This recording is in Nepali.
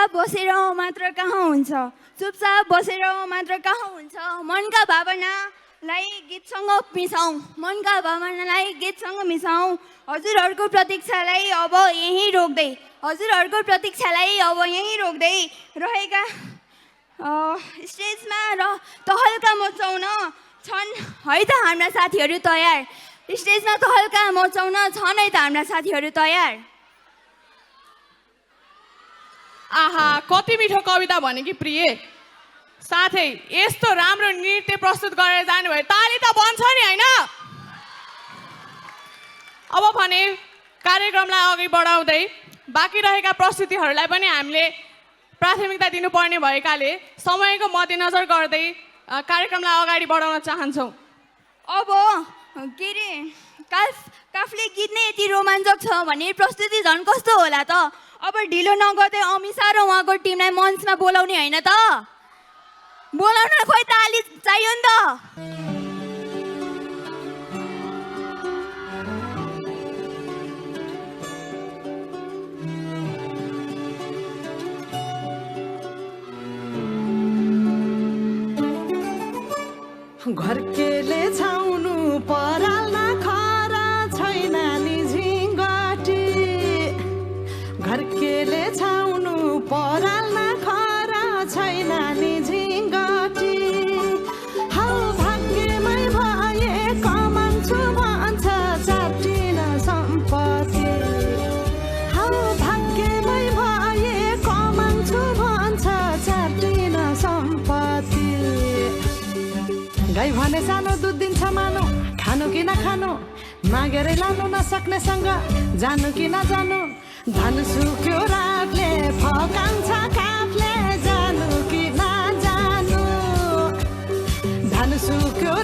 चुपचाप बसेर मात्र कहाँ हुन्छ, चुपचाप बसेर मात्र कहाँ हुन्छ। मनका भावनालाई गीतसँग मिसाउँ, मनका भावनालाई गीतसँग मिसाउँ। हजुरहरूको प्रतीक्षालाई अब यहीँ रोक्दै, हजुरहरूको प्रतीक्षालाई अब यहीँ रोक्दै रहेका स्टेजमा र तहल्का मचाउन छन् है त हाम्रा साथीहरू तयार। स्टेजमा तहल्का मचाउन छन् है त हाम्रा साथीहरू तयार। आहा, कति मिठो कविता भने कि प्रिय। साथै यस्तो राम्रो नृत्य प्रस्तुत गरेर जानुभयो, ताली त बन्छ नि होइन। अब भने कार्यक्रमलाई अघि बढाउँदै बाँकी रहेका प्रस्तुतिहरूलाई पनि हामीले प्राथमिकता दिनुपर्ने भएकाले समयको मध्यनजर गर्दै कार्यक्रमलाई अगाडि बढाउन चाहन्छौँ। अब के अरे काफले गीत नै यति रोमाञ्चक छ भने प्रस्तुति झन् कस्तो होला त। अब ढिलो नगर्दै अमिषा र उहाँको टिमलाई मञ्चमा बोलाउने होइन त, बोलाउन खोइ ताली चाहियो नि त। घरकेले छाउनु पराल्न खरा छैन नि झिङ्गटी, घरकेले छाउनु पराल्न खरा छैन नि झिङ्गटी। हौ भाग्यमै भए कमान्छु भन्छ चाटिन सम्पत्ति, हौ भाग्यमै भए कमान्छु भन्छ चाटिन सम्पत्ति। गाई भने सानो दुध दिन्छ मानु, खानु कि नखानु मागेरै लानु नसक्नेसँग जानु कि नजानु। धन सुक्यो रातले फकान्छ काफले जानु कि नजानु, धन सुक्यो